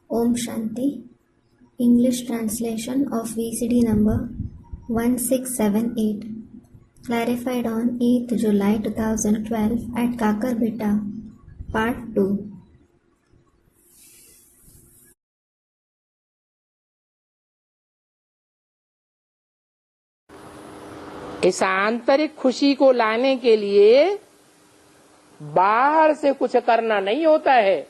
Om Shanti. English translation of VCD number 1678. Clarified on 8th July 2012 at Kakarbetta. Part 2. इस आंतरिक खुशी को लाने के लिए बाहर से कुछ करना नहीं होता है.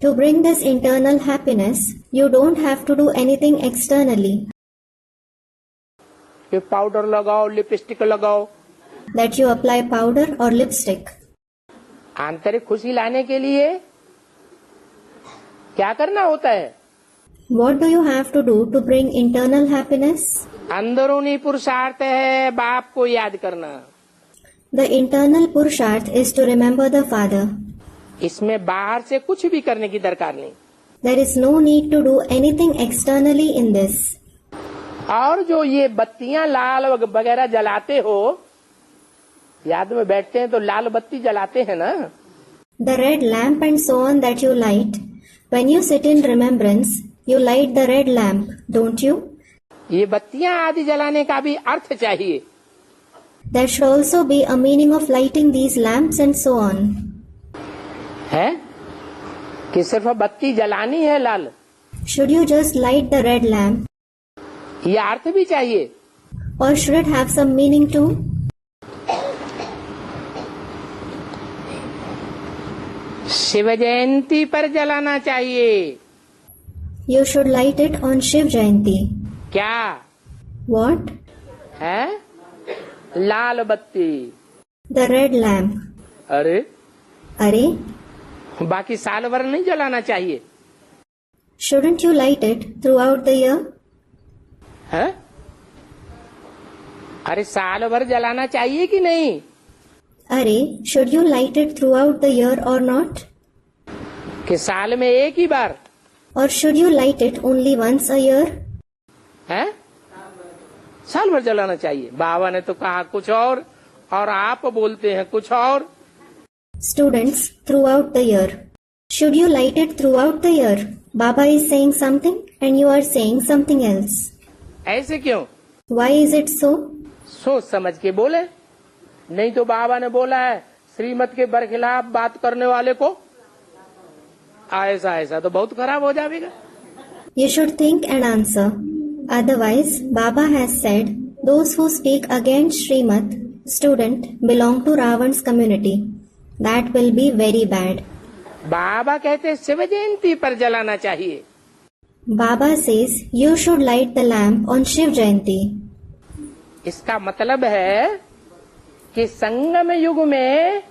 To bring this internal happiness, you don't have to do anything externally. कि पाउडर लगाओ, लिपस्टिक लगाओ. That you apply powder or lipstick. आंतरिक खुशी लाने के लिए क्या करना होता है? What do you have to do to bring internal happiness? अंदरूनी पुरुषार्थ है बाप को याद करना. The internal Purusharth is to remember the Father. इसमें बाहर से कुछ भी करने की दरकार नहीं. There is no need to do anything externally in this. और जो ये बत्तियां लाल वगैरह जलाते हो, याद में बैठते हैं तो लाल बत्ती जलाते हैं ना. The red lamp and so on that you light, when you sit in remembrance, you light the red lamp, don't you? ये बत्तियां आदि जलाने का भी अर्थ चाहिए. There should also be a meaning of lighting these lamps and so on. है कि सिर्फ बत्ती जलानी है लाल? Should you just light the red lamp? ये अर्थ भी चाहिए. Or should it have some meaning too? Shiv Jayanti पर जलाना चाहिए. You should light it on Shiv Jayanti. क्या What? है? लाल बत्ती. The red lamp. अरे Arey? बाकी साल भर नहीं जलाना चाहिए. Shouldn't you light it throughout the year? है? अरे साल भर जलाना चाहिए कि नहीं? Arey, should you light it throughout the year or not? कि साल में एक ही बार? Or should you light it only once a year? है? साल भर जलाना चाहिए. बाबा ने तो कहा कुछ और आप बोलते हैं कुछ और. Students, throughout the year. Should you light it throughout the year? Baba is saying something and you are saying something else. ऐसे क्यों? Why is it so? सोच समझ के बोले. नहीं तो बाबा ने बोला है श्रीमत के बरखिलाफ बात करने वाले को ऐसा तो बहुत खराब हो जाएगा. You should think and answer. Otherwise, Baba has said, those who speak against Srimad, student, belong to Ravan's community. That will be very bad. बाबा कहते शिव जयंती पर जलाना चाहिए. Baba says, you should light the lamp on Shiv Jayanti. इसका मतलब है कि संगम युग में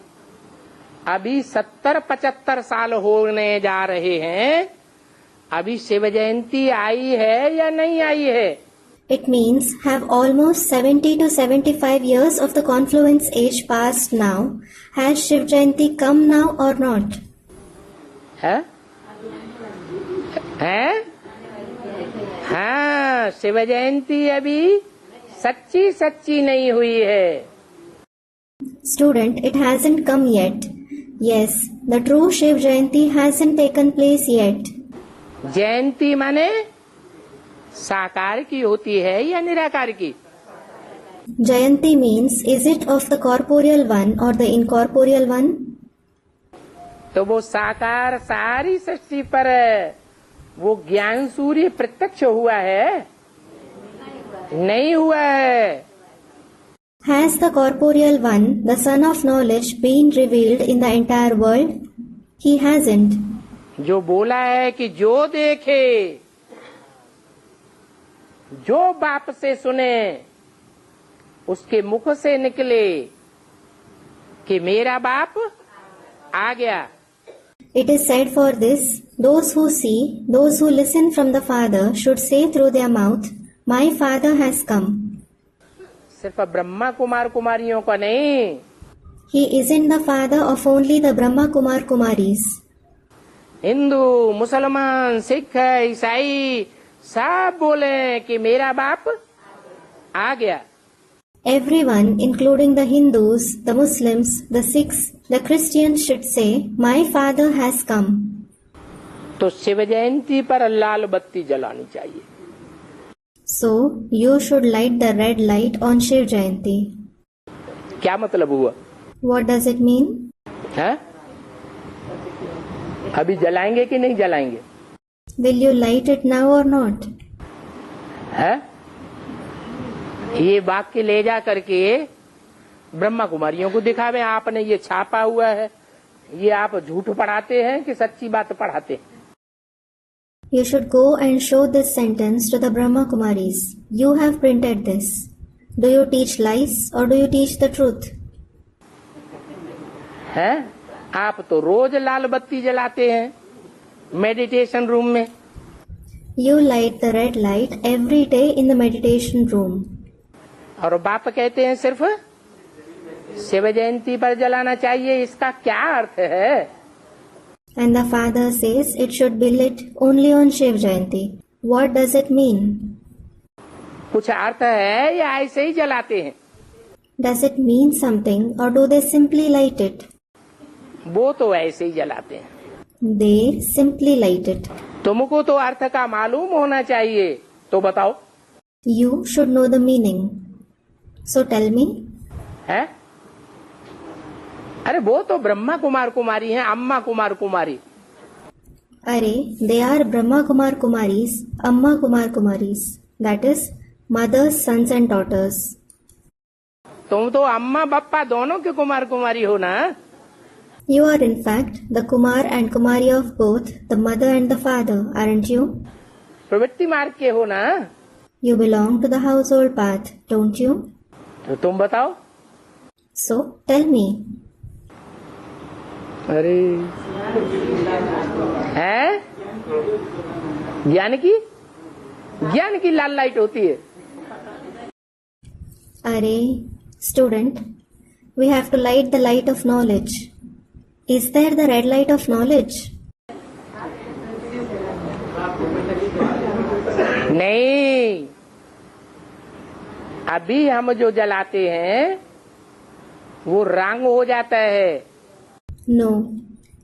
अभी 70-75 साल होने जा रहे हैं. अभी शिव जयंती आई है या नहीं आई है? It means have almost 70 to 75 years of the confluence age passed now. Has Shiv Jayanti come now or not? है? हाँ, शिव जयंती अभी सच्ची नहीं हुई है. Student, it hasn't come yet. Yes, the true Shiv Jayanti hasn't taken place yet. जयंती माने साकार की होती है या निराकार की? Jayanti means, is it of the corporeal one or the incorporeal one? तो वो साकार सारी सृष्टि पर वो ज्ञान सूर्य प्रत्यक्ष हुआ है? नहीं हुआ है. Has the corporeal one, the sun of knowledge, been revealed in the entire world? He hasn't. जो बोला है कि जो देखे, जो बाप से सुने, उसके मुख से निकले कि मेरा बाप आ गया. It is said for this, those who see, those who listen from the Father should say through their mouth, my Father has come. सिर्फ ब्रह्मा कुमार कुमारियों का नहीं. He isn't the father of only the Brahma Kumar Kumaris. Hindu, मुसलमान, सिख, ईसाई सब बोले कि मेरा बाप आ गया. Everyone, including the Hindus, the Muslims, the Sikhs, the Christians should say, my Father has come. तो शिव जयंती पर लाल बत्ती जलानी चाहिए। So, you should light the red light on Shiv Jayanti. क्या मतलब हुआ? What does it mean? है? अभी जलाएंगे कि नहीं जलाएंगे? Will you light it now or not? है? ये वाक्य ले जा करके ब्रह्मा कुमारियों को दिखावे, आपने ये छापा हुआ है, ये आप झूठ पढ़ाते हैं कि सच्ची बात पढ़ाते हैं? You should go and show this sentence to the Brahma Kumaris. You have printed this. Do you teach lies or do you teach the truth? है? आप तो रोज लाल बत्ती जलाते हैं मेडिटेशन रूम में। You light the red light every day in the meditation room. और बाप कहते हैं सिर्फ शिव जयंती पर जलाना चाहिए, इसका क्या अर्थ है? And the father says it should be lit only on Shiv Jayanti. What does it mean? कुछ अर्थ है या ऐसे ही जलाते हैं? Does it mean something or do they simply light it? वो तो ऐसे ही जलाते हैं। They simply light it. तुमको तो अर्थ का मालूम होना चाहिए, तो बताओ। You should know the meaning. So tell me. है? अरे वो तो ब्रह्मा कुमार कुमारी हैं, अम्मा कुमार कुमारी। Are, they are Brahma Kumar Kumaris, Amma Kumar Kumaris. That is, mothers, sons and daughters. तुम तो अम्मा बप्पा दोनों के कुमार कुमारी हो ना? You are in fact the Kumar and Kumari of both the mother and the father, aren't you? प्रवृत्ति मार्ग के हो ना? You belong to the household path, don't you? तो तुम बताओ। So tell me. अरे है? ज्ञान की लाल लाइट होती है। Are, student, we have to light the light of knowledge. Is there the red light of knowledge? नहीं, अभी हम जो जलाते हैं वो रंग हो जाता है। No,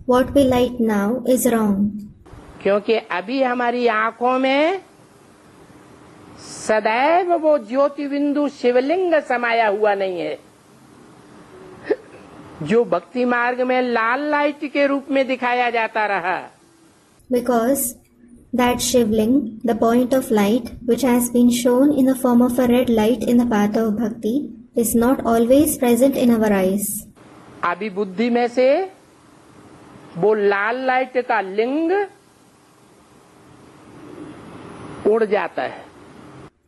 what we light now is wrong. क्योंकि अभी हमारी आंखों में सदैव वो ज्योति बिंदु शिवलिंग समाया हुआ नहीं है, जो भक्ति मार्ग में लाल लाइट के रूप में दिखाया जाता रहा। Because that Shivling, the point of light, which has been shown in the form of a red light in the path of bhakti, is not always present in our eyes. अभी बुद्धि में से वो लाल लाइट का लिंग उड़ जाता है।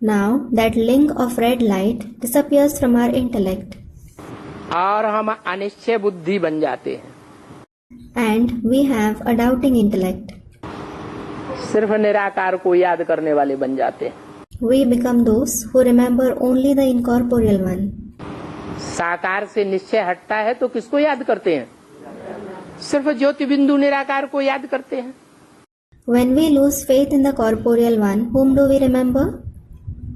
Now that ling of red light disappears from our intellect. और हम अनिश्चय बुद्धि बन जाते हैं। And we have a doubting intellect. सिर्फ निराकार को याद करने वाले बन जाते हैं। We become those who remember only the incorporeal one. साकार से निश्चय हटता है तो किसको याद करते हैं? सिर्फ ज्योति बिंदु निराकार को याद करते हैं। When we lose faith in the corporeal one, whom do we remember?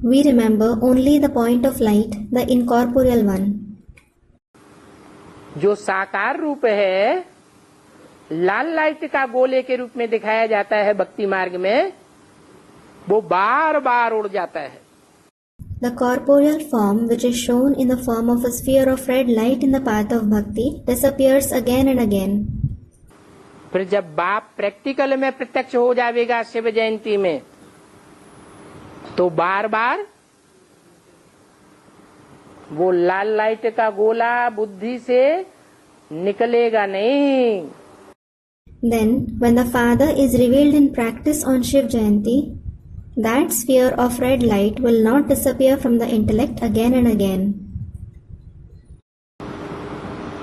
We remember only the point of light, the incorporeal one. जो साकार रूप है, लाल लाइट का गोले के रूप में दिखाया जाता है भक्ति मार्ग में, वो बार बार उड़ जाता है। The corporeal form, which is shown in the form of a sphere of red light in the path of bhakti, disappears again and again. फिर जब बाप प्रैक्टिकल में प्रत्यक्ष हो जाएगा शिव जयंती में, तो बार बार वो लाल लाइट का गोला बुद्धि से निकलेगा नहीं। Then, when the Father is revealed in practice on Shiv Jayanti, that sphere of red light will not disappear from the intellect again and again.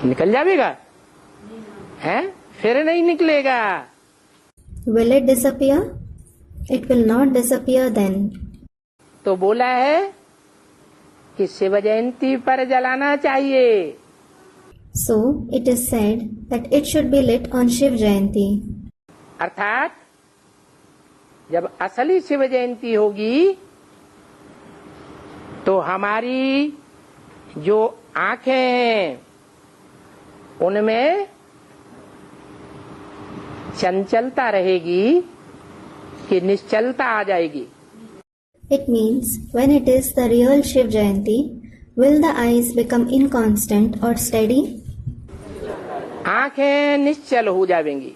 निकल जाएगा, हैं? फिर नहीं निकलेगा। Will it disappear? It will not disappear then. तो बोला है कि शिव जयंती पर जलाना चाहिए। So, it is said that it should be lit on Shiv Jayanti. अर्थात जब असली शिव जयंती होगी तो हमारी जो आंखें हैं उनमें चंचलता रहेगी कि निश्चलता आ जाएगी? It means when it is the real Shiv Jayanti, will the eyes become inconstant or steady? आंखें निश्चल हो जाएंगी।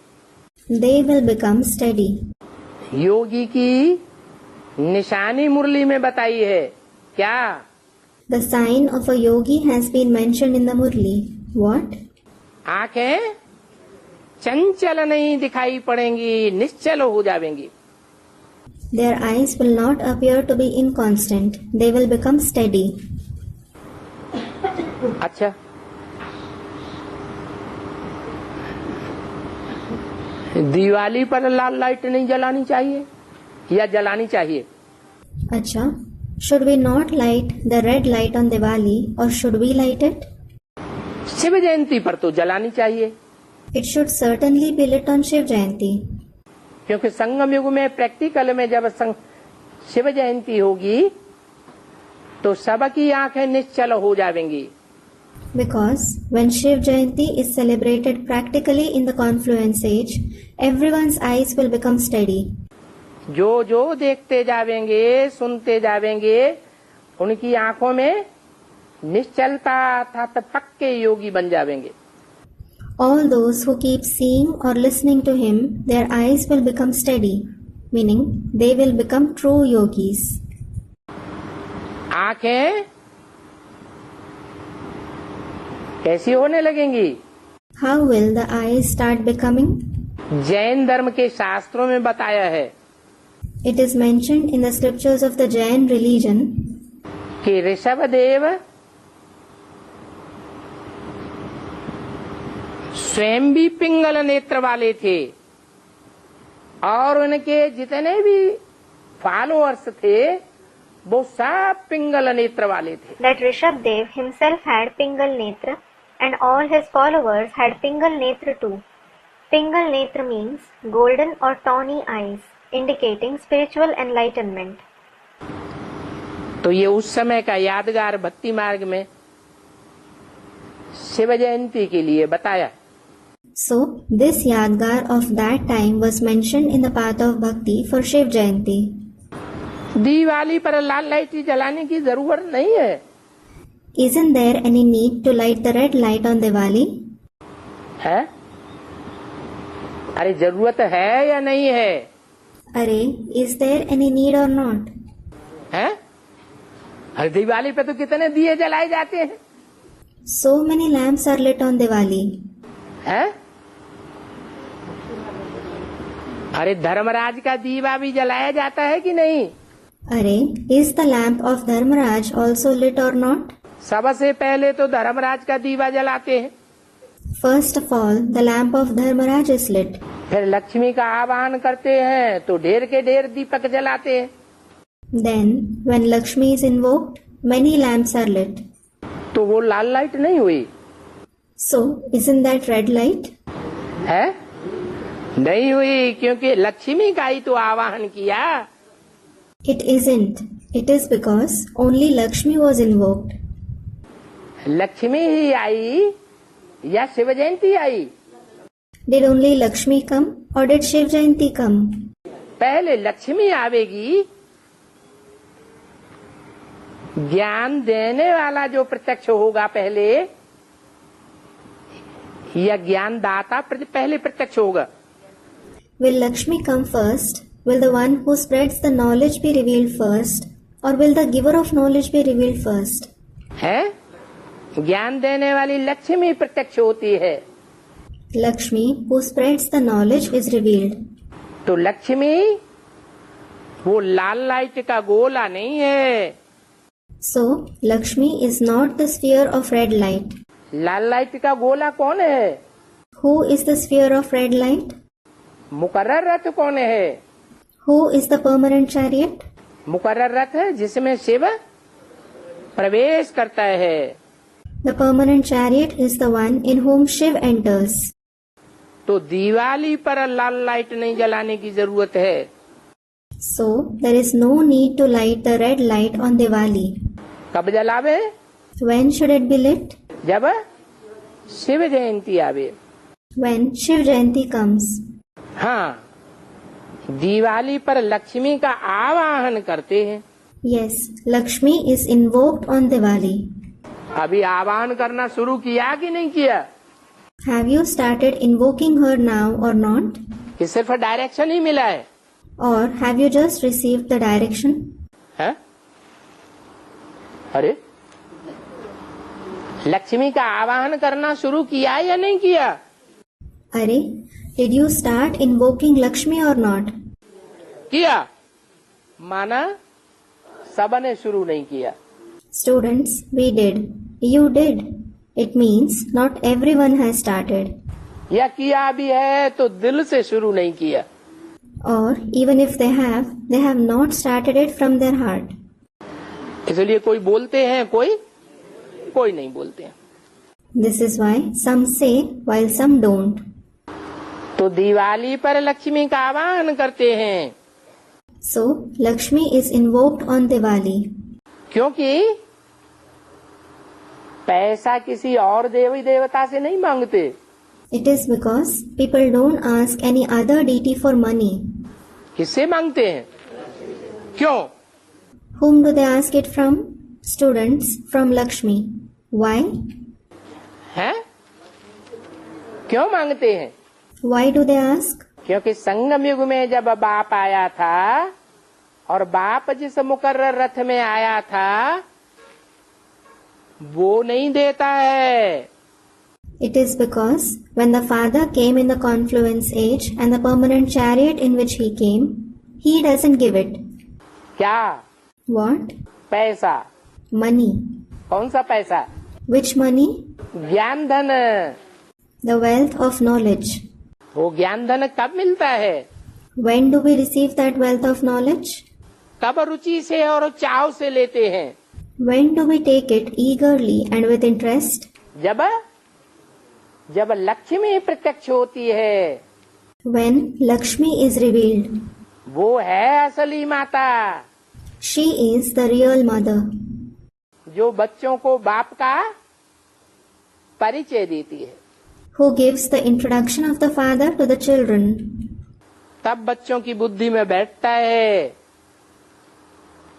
They will become steady. योगी की निशानी मुरली में बताई है क्या? The sign of a yogi has been mentioned in the Murli. What? आंखें चंचल नहीं दिखाई पड़ेंगी, निश्चल हो जाएंगी। Their eyes will not appear to be inconstant. They will become steady. अच्छा, दिवाली पर लाल लाइट नहीं जलानी चाहिए या जलानी चाहिए? Acha, should we not light the red light on Diwali or should we light it? Shiv Jayanti पर तो जलानी चाहिए, It should certainly be lit on Shiv Jayanti. क्योंकि संगम युग में प्रैक्टिकल में जब शिव जयंती होगी तो सबकी आंखें निश्चल हो जाएंगी। Because when Shiv Jayanti is celebrated practically in the confluence age, everyone's eyes will become steady. जो जो देखते जावेंगे, सुनते जावेंगे, उनकी आंखों में निश्चलता अर्थात पक्के योगी बन जावेंगे। All those who keep seeing or listening to him, their eyes will become steady, meaning they will become true yogis. आंखें कैसी होने लगेंगी? How will the eyes start becoming? Jain धर्म के शास्त्रों में बताया है It is mentioned in the scriptures of the Jain religion कि ऋषभदेव स्वयं भी पिंगल नेत्र वाले थे और उनके जितने भी फॉलोअर्स थे वो सब पिंगल नेत्र वाले थे। that Rishabdev himself had Pingal Netra and all his followers had Pingal Netra too. Pingal Netra means golden or tawny eyes, indicating spiritual enlightenment. तो ये उस समय का यादगार भक्ति मार्ग में शिव जयंती के लिए बताया। So, this Yadgar of that time was mentioned in the path of bhakti for Shiv Jayanti. Diwali पर लाल लाइट जलाने की जरूरत नहीं है। Isn't there any need to light the red light on Diwali? है? अरे जरूरत है या नहीं है? अरे, is there any need or not? है? अरे दिवाली पे तो कितने दिए जलाए जाते हैं? So many lamps are lit on Diwali. है? अरे धर्मराज का दीवा भी जलाया जाता है कि नहीं? अरे, is the lamp of Dharmaraj also lit or not? सबसे पहले तो धर्मराज का दीवा जलाते हैं, First of all, the lamp of Dharmaraj is lit. फिर लक्ष्मी का आह्वान करते हैं तो ढेर के ढेर दीपक जलाते हैं। Then, when Lakshmi is invoked, many lamps are lit. तो वो लाल लाइट नहीं हुई? So, isn't that red light? है? नहीं हुई, क्योंकि लक्ष्मी का ही तो आह्वान किया। It isn't. It is because only Lakshmi was invoked. Lakshmi ही आई या शिव जयंती आई? Did only Lakshmi come or did Shiv Jayanti come? पहले लक्ष्मी आवेगी, ज्ञान देने वाला जो प्रत्यक्ष होगा पहले, या ज्ञान दाता पहले प्रत्यक्ष होगा? Will Lakshmi come first? Will the one who spreads the knowledge be revealed first? Or will the giver of knowledge be revealed first? है? ज्ञान देने वाली लक्ष्मी प्रत्यक्ष होती है। Lakshmi, who spreads the knowledge, is revealed. तो लक्ष्मी वो लाल लाइट का गोला नहीं है। So, Lakshmi is not the sphere of red light. Lal light का गोला कौन है? Who is the sphere of red light? मुकर्रर रथ कौन है? Who is the permanent chariot? मुकर्रर रथ है जिसमें शिव प्रवेश करता है। The permanent chariot is the one in whom Shiv enters. तो दिवाली पर लाल लाइट नहीं जलाने की जरूरत है। So, there is no need to light the red light on Diwali. कब जलावे? When should it be lit? जब शिव जयंती आवे। When Shiv Jayanti comes. हाँ, दिवाली पर लक्ष्मी का आवाहन करते हैं। Yes, Lakshmi is invoked on Diwali. अभी आवाहन करना शुरू किया कि नहीं किया? Have you started invoking her now or not? कि सिर्फ डायरेक्शन ही मिला है? Or have you just received the direction? है? अरे, लक्ष्मी का आवाहन करना शुरू किया या नहीं किया? Are, did you start invoking Lakshmi or not? किया, माना सबने शुरू नहीं किया। Students, we did. You did. It means not everyone has started. या किया भी है तो दिल से शुरू नहीं किया। Or even if they have not started it from their heart. इसलिए कोई बोलते हैं, कोई नहीं बोलते हैं। This is why some say while some don't. तो दिवाली पर लक्ष्मी का आवाहन करते हैं। So Lakshmi is invoked on Diwali. क्योंकि पैसा किसी और देवी देवता से नहीं मांगते। It is because people don't ask any other deity for money. किससे मांगते हैं? क्यों? Whom do they ask it from? Students, from Lakshmi. Why? हैं? क्यों मांगते हैं? Why do they ask? क्योंकि संगम युग में जब बाप आया था और बाप जिस मुकर्रर रथ में आया था वो नहीं देता है। It is because when the father came in the confluence age and the permanent chariot in which he came, he doesn't give it. क्या? What? पैसा। Money. कौन सा पैसा? Which money? ज्ञान धन। The wealth of knowledge. वो ज्ञान धन कब मिलता है? When do we receive that wealth of knowledge? कब रुचि से और चाव से लेते हैं? When do we take it eagerly and with interest? जब लक्ष्मी प्रत्यक्ष होती है। When Lakshmi is revealed. वो है असली माता। She is the real mother. जो बच्चों को बाप का परिचय देती है। Who gives the introduction of the father to the children. तब बच्चों की बुद्धि में बैठता है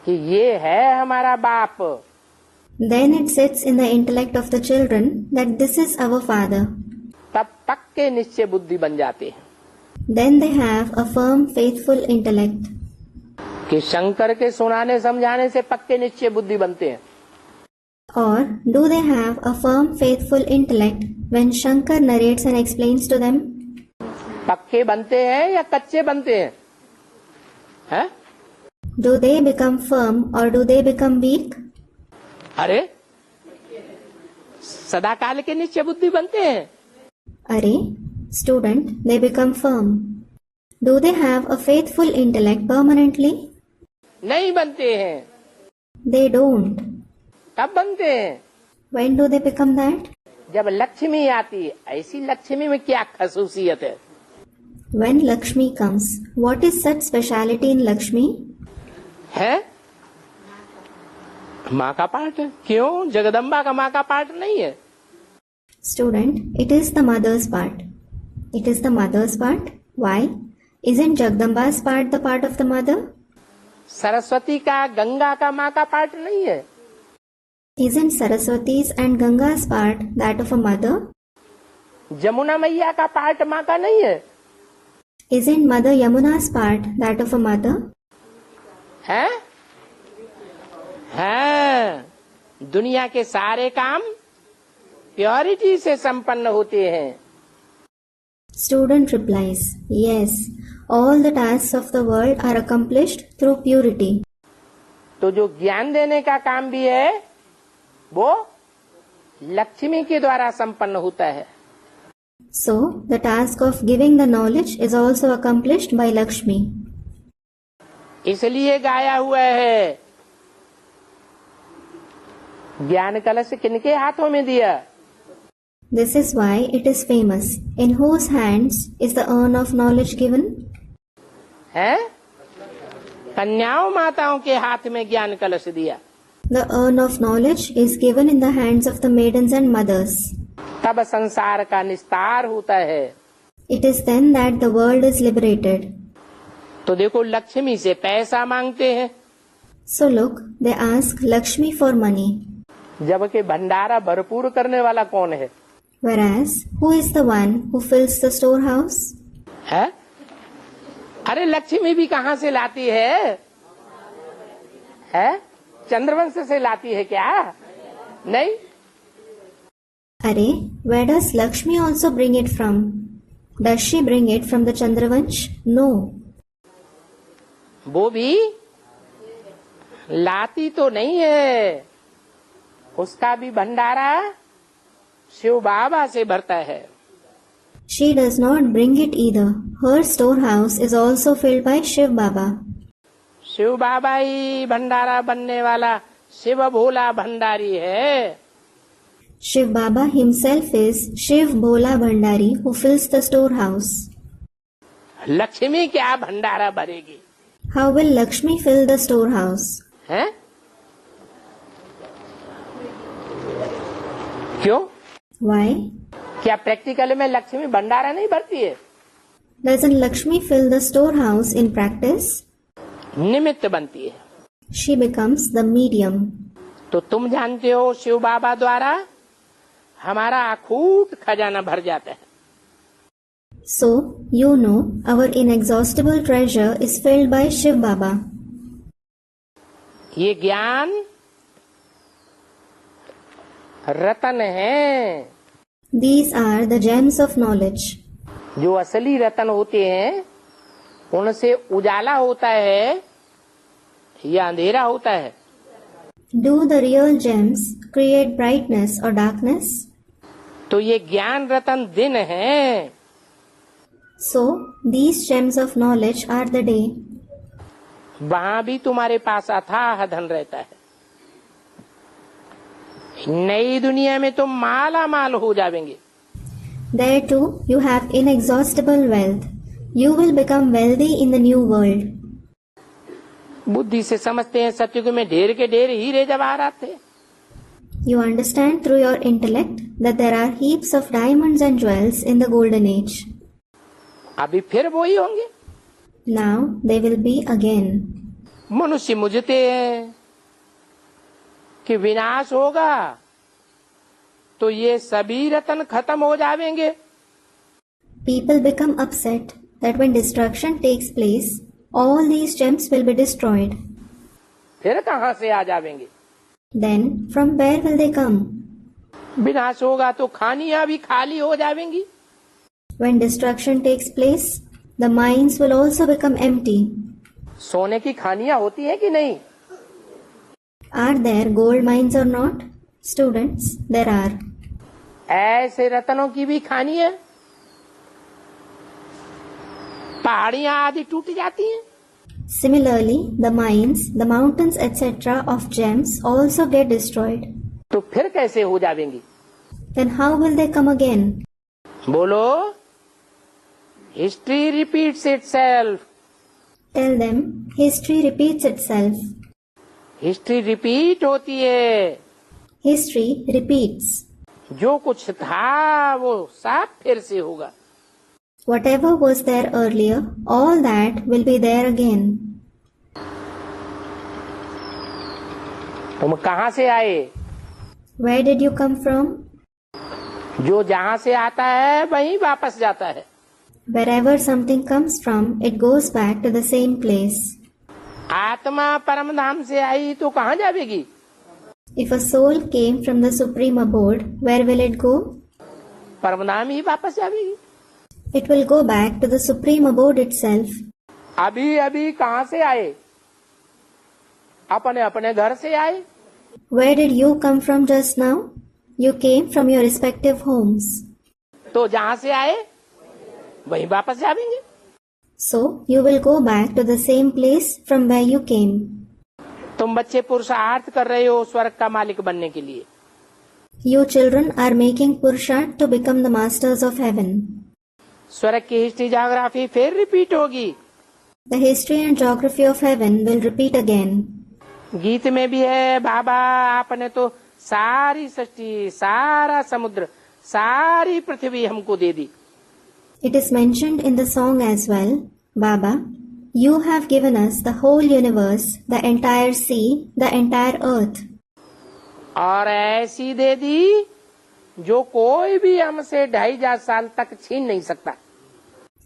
कि ये है हमारा बाप। Then it sits in the intellect of the children that this is our father. तब पक्के निश्चय बुद्धि बन जाते हैं। Then they have a firm, faithful intellect. कि शंकर के सुनाने समझाने से पक्के निश्चय बुद्धि बनते हैं। Or do they have a firm, faithful intellect when Shankar narrates and explains to them? पक्के बनते हैं या कच्चे बनते हैं? हैं? Do they become firm or do they become weak? अरे, सदा काल के निश्चय बुद्धि बनते हैं। Are, student, they become firm. Do they have a faithful intellect permanently? नहीं बनते हैं। They don't. कब बनते हैं? When do they become that? जब लक्ष्मी आती है। ऐसी लक्ष्मी में क्या खसूसियत है? When Lakshmi comes, what is such speciality in Lakshmi? है माँ का पाठ। क्यों? जगदम्बा का माँ का पाठ नहीं है। Student, it is the mother's part. It is the mother's part. Why? Isn't Jagdamba's part the part of the mother? Saraswati का, गंगा का माँ का पाठ नहीं है। Isn't Saraswati's and Ganga's part that of a mother? Jamuna मैया का पाठ माँ का नहीं है। Isn't Mother Yamuna's part that of a mother? है? है। दुनिया के सारे काम प्योरिटी से संपन्न होते हैं। Student replies, yes, all the tasks of the world are accomplished through purity. तो जो ज्ञान देने का काम भी है वो लक्ष्मी के द्वारा संपन्न होता है। So, the task of giving the knowledge is also accomplished by Lakshmi. इसलिए गाया हुआ है, ज्ञान कलश किनके हाथों में दिया? This is why it is famous. In whose hands is the urn of knowledge given? है? कन्याओं माताओं के हाथ में ज्ञान कलश दिया। The urn of knowledge is given in the hands of the maidens and mothers. तब संसार का निस्तार होता है। It is then that the world is liberated. तो देखो लक्ष्मी से पैसा मांगते हैं, So look, they ask Lakshmi for money. जबकि भंडारा भरपूर करने वाला कौन है? Whereas, who is the one who fills the storehouse? है? अरे लक्ष्मी भी कहाँ से लाती है? चंद्रवंश से लाती है क्या? नहीं। Are, where does Lakshmi also bring it from? Does she bring it from the Chandravansh? No. वो भी लाती तो नहीं है, उसका भी भंडारा शिव बाबा से भरता है। She does not bring it either. Her storehouse is also filled by Shiv Baba. Shiv बाबा ही भंडारा बनने वाला शिव भोला भंडारी है। Shiv Baba himself is Shiv Bhola Bhandari who fills the storehouse. Lakshmi क्या भंडारा भरेगी? How will Lakshmi fill the storehouse? हैं? क्यों? Why? क्या practical में लक्ष्मी भंडारा नहीं भरती है? Doesn't Lakshmi fill the storehouse in practice? निमित्त बनती है। She becomes the medium. तो तुम जानते हो शिव बाबा द्वारा हमारा अखूट खजाना भर जाता है। So, you know, our inexhaustible treasure is filled by Shiv Baba. ये ज्ञान रतन है। These are the gems of knowledge. जो असली रतन होते हैं उनसे उजाला होता है या अंधेरा होता है? Do the real gems create brightness or darkness? तो ये ज्ञान रतन दिन है। So, these gems of knowledge are the day. वहां भी तुम्हारे पास अथाह धन रहता है। नई दुनिया में तुम माला माल हो जाएंगे। There too, you have inexhaustible wealth. You will become wealthy in the new world. बुद्धि से समझते हैं सतयुग में ढेर के ढेर हीरे जवाहरात थे। You understand through your intellect that there are heaps of diamonds and jewels in the golden age. अभी फिर वो ही होंगे। Now they will be again. मनुष्य मुझते हैं कि विनाश होगा तो ये सभी रतन खत्म हो जाएंगे। People become upset that when destruction takes place, all these gems will be destroyed. फिर कहाँ से आ जाएंगे? Then, from where will they come? विनाश होगा तो खानियां भी खाली हो जाएंगी। When destruction takes place, the mines will also become empty. सोने की खानियां होती है कि नहीं? Are there gold mines or not? Students, there are. ऐसे रतनों की भी खानी है। पहाड़ियां आदि टूट जाती हैं। Similarly, the mines, the mountains, etc. of gems also get destroyed. तो फिर कैसे हो जाएंगी? Then how will they come again? बोलो। History repeats itself. Tell them, history repeats itself. History repeat होती है। History repeats. जो कुछ था वो सब फिर से होगा। Whatever was there earlier, all that will be there again. तुम कहाँ से आए? Where did you come from? जो जहाँ से आता है वहीं वापस जाता है। Wherever something comes from, it goes back to the same place. आत्मा परम धाम से आई तो कहाँ जाएगी? If a soul came from the supreme abode, where will it go? परम धाम ही वापस जाएगी। It will go back to the supreme abode itself. अभी अभी कहाँ से आए? अपने अपने घर से आए। Where did you come from just now? You came from your respective homes. तो जहाँ से आए वहीं वापस जाएंगे। So, you will go back to the same place from where you came. तुम बच्चे पुरुषार्थ कर रहे हो स्वर्ग का मालिक बनने के लिए। You children are making purushart to become the masters of heaven. स्वर्ग की हिस्ट्री ज्योग्राफी फिर रिपीट होगी। The history and geography of heaven will repeat again. गीत में भी है, बाबा आपने तो सारी सृष्टि, सारा समुद्र, सारी पृथ्वी हमको दे दी। It is mentioned in the song as well, Baba, you have given us the whole universe, the entire sea, the entire earth. और ऐसी दे दी जो कोई भी हमसे 2500 साल तक छीन नहीं सकता.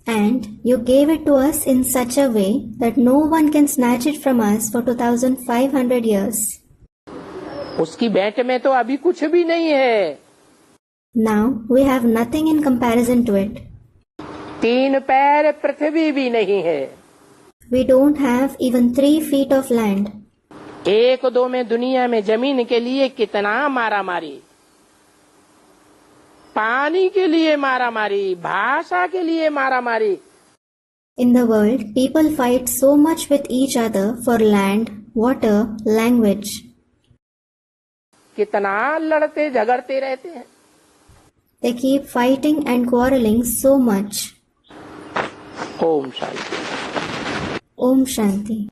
And you gave it to us in such a way that no one can snatch it from us for 2500 years. उसकी भेंट में तो अभी कुछ भी नहीं है. Now we have nothing in comparison to it. 3 पैर पृथ्वी भी नहीं है. We don't have even 3 feet of land. 1-2 में दुनिया में जमीन के लिए कितना मारामारी, पानी के लिए मारामारी, भाषा के लिए मारामारी. In the world, people fight so much with each other for land, water, language. कितना लड़ते झगड़ते रहते हैं. They keep fighting and quarreling so much. Om Shanti. Om Shanti.